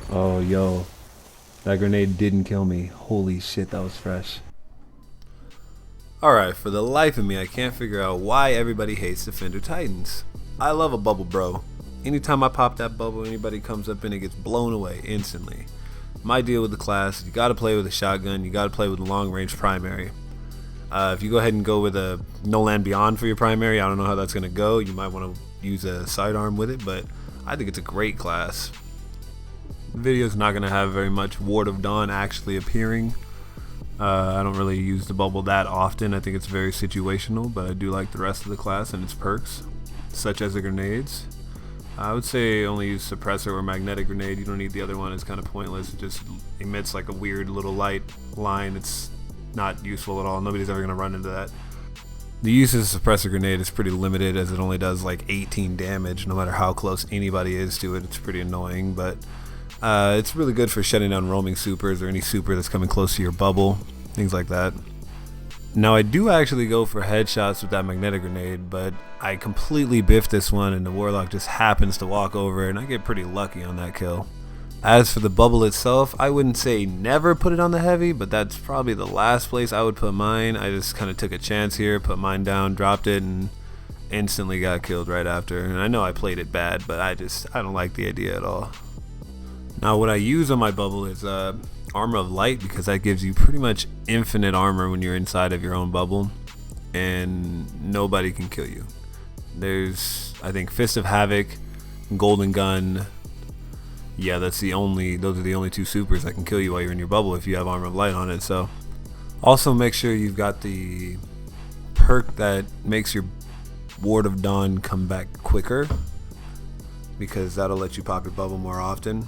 Oh, yo, that grenade didn't kill me. Holy shit, that was fresh. Alright, for the life of me, I can't figure out why everybody hates Defender Titans. I love a bubble, bro. Anytime I pop that bubble, anybody comes up in it gets blown away instantly. My deal with the class, you gotta play with a shotgun, you gotta play with a long range primary. If you go ahead and go with a No Land Beyond for your primary, I don't know how that's gonna go. You might want to use a sidearm with it, but I think it's a great class. The video's not gonna have very much Ward of Dawn actually appearing. I don't really use the bubble that often. I think it's very situational, but I do like the rest of the class and its perks, such as the grenades. I would say only use suppressor or magnetic grenade. You don't need the other one. It's kind of pointless. It just emits like a weird little light line. It's not useful at all. Nobody's ever going to run into that. The use of the suppressor grenade is pretty limited, as it only does like 18 damage no matter how close anybody is to it. It's pretty annoying, but it's really good for shutting down roaming supers or any super that's coming close to your bubble, things like that. Now I do actually go for headshots with that magnetic grenade, but I completely biffed this one and the warlock just happens to walk over and I get pretty lucky on that kill. As for the bubble itself, I wouldn't say never put it on the heavy, but that's probably the last place I would put mine. I just kind of took a chance here, put mine down, dropped it, and instantly got killed right after. And I know I played it bad, but I don't like the idea at all. Now what I use on my bubble is Armor of Light, because that gives you pretty much infinite armor when you're inside of your own bubble and nobody can kill you. There's, I think, Fist of Havoc, Golden Gun. Yeah, those are the only two supers that can kill you while you're in your bubble if you have Armor of Light on it. So also make sure you've got the perk that makes your Ward of Dawn come back quicker, because that'll let you pop your bubble more often.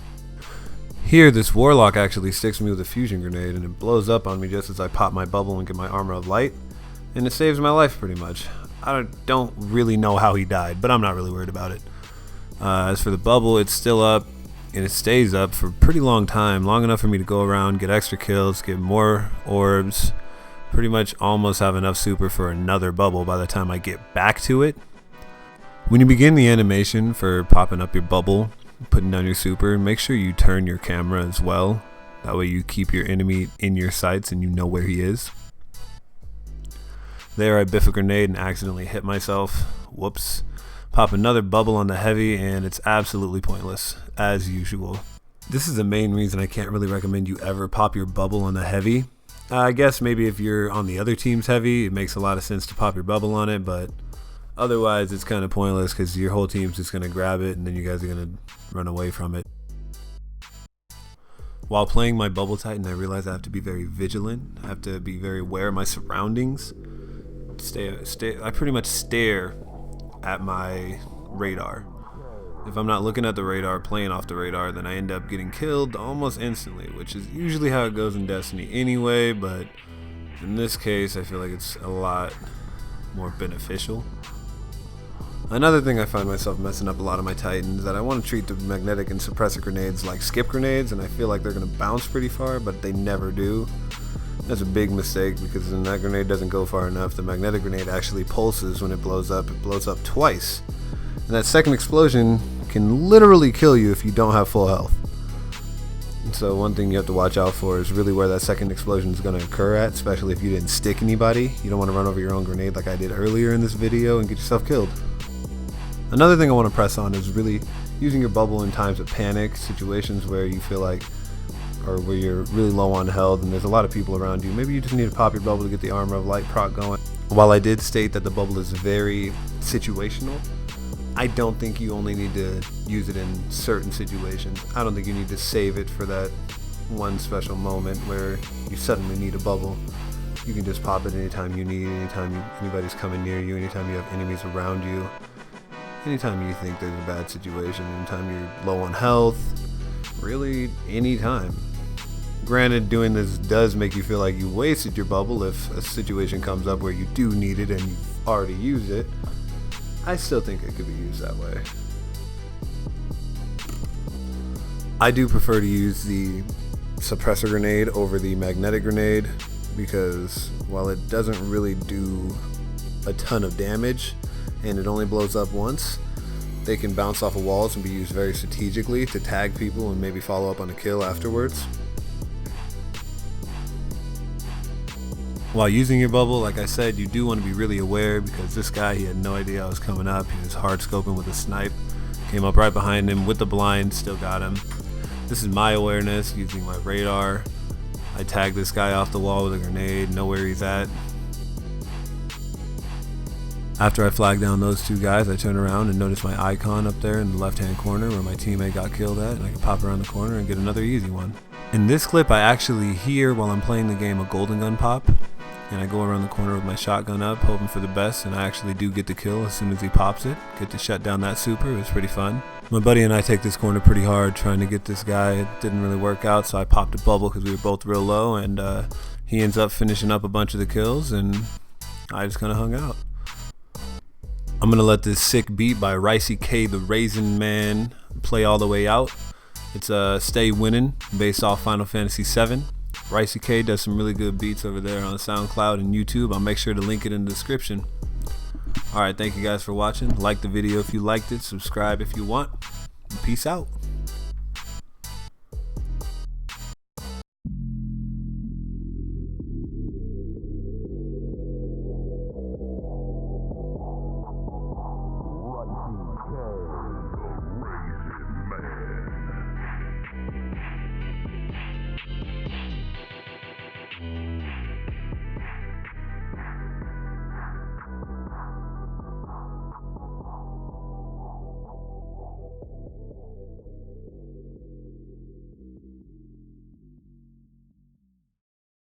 Here, this warlock actually sticks me with a fusion grenade and it blows up on me just as I pop my bubble and get my Armor of Light, and it saves my life pretty much. I don't really know how he died, but I'm not really worried about it. As for the bubble, it's still up and it stays up for a pretty long time, long enough for me to go around, get extra kills, get more orbs, pretty much almost have enough super for another bubble by the time I get back to it. When you begin the animation for popping up your bubble, putting down your super, make sure you turn your camera as well. That way you keep your enemy in your sights and you know where he is. There I biff a grenade and accidentally hit myself. Whoops. Pop another bubble on the heavy and it's absolutely pointless, as usual. This is the main reason I can't really recommend you ever pop your bubble on the heavy. I guess maybe if you're on the other team's heavy, it makes a lot of sense to pop your bubble on it, but otherwise it's kind of pointless because your whole team's just going to grab it and then you guys are going to run away from it. While playing my Bubble Titan, I realize I have to be very vigilant. I have to be very aware of my surroundings. I pretty much stare at my radar. If I'm not looking at the radar, playing off the radar, then I end up getting killed almost instantly, which is usually how it goes in Destiny anyway, but in this case I feel like it's a lot more beneficial. Another thing I find myself messing up a lot of my Titans is that I want to treat the magnetic and suppressor grenades like skip grenades, and I feel like they're going to bounce pretty far, but they never do. That's a big mistake, because when that grenade doesn't go far enough, the magnetic grenade actually pulses when it blows up. It blows up twice. And that second explosion can literally kill you if you don't have full health. And so one thing you have to watch out for is really where that second explosion is going to occur at, especially if you didn't stick anybody. You don't want to run over your own grenade like I did earlier in this video and get yourself killed. Another thing I want to press on is really using your bubble in times of panic, situations where you feel like, or where you're really low on health and there's a lot of people around you. Maybe you just need to pop your bubble to get the Armor of Light proc going. While I did state that the bubble is very situational, I don't think you only need to use it in certain situations. I don't think you need to save it for that one special moment where you suddenly need a bubble. You can just pop it anytime you need, anytime anybody's coming near you, anytime you have enemies around you, anytime you think there's a bad situation, anytime you're low on health, really anytime. Granted, doing this does make you feel like you wasted your bubble if a situation comes up where you do need it and you've already used it. I still think it could be used that way. I do prefer to use the suppressor grenade over the magnetic grenade, because while it doesn't really do a ton of damage and it only blows up once, They can bounce off of walls and be used very strategically to tag people and maybe follow up on a kill afterwards. While using your bubble, like I said, you do want to be really aware, because this guy, he had no idea I was coming up. He was hard scoping with a snipe. Came up right behind him with the blind, still got him. This is my awareness using my radar. I tagged this guy off the wall with a grenade, know where he's at. After I flagged down those two guys, I turned around and noticed my icon up there in the left-hand corner where my teammate got killed at, and I can pop around the corner and get another easy one. In this clip, I actually hear, while I'm playing the game, a golden gun pop, and I go around the corner with my shotgun up, hoping for the best, and I actually do get the kill as soon as he pops it. Get to shut down that super. It was pretty fun. My buddy and I take this corner pretty hard, trying to get this guy. It didn't really work out, so I popped a bubble because we were both real low, and he ends up finishing up a bunch of the kills, and I just kind of hung out. I'm gonna let this sick beat by Ricey K, the Raisin Man, play all the way out. It's Stay Winning, based off Final Fantasy VII. Ricey K does some really good beats over there on SoundCloud and YouTube. I'll make sure to link it in the description. Alright, thank you guys for watching. Like the video if you liked it, subscribe if you want. Peace out. LYFE.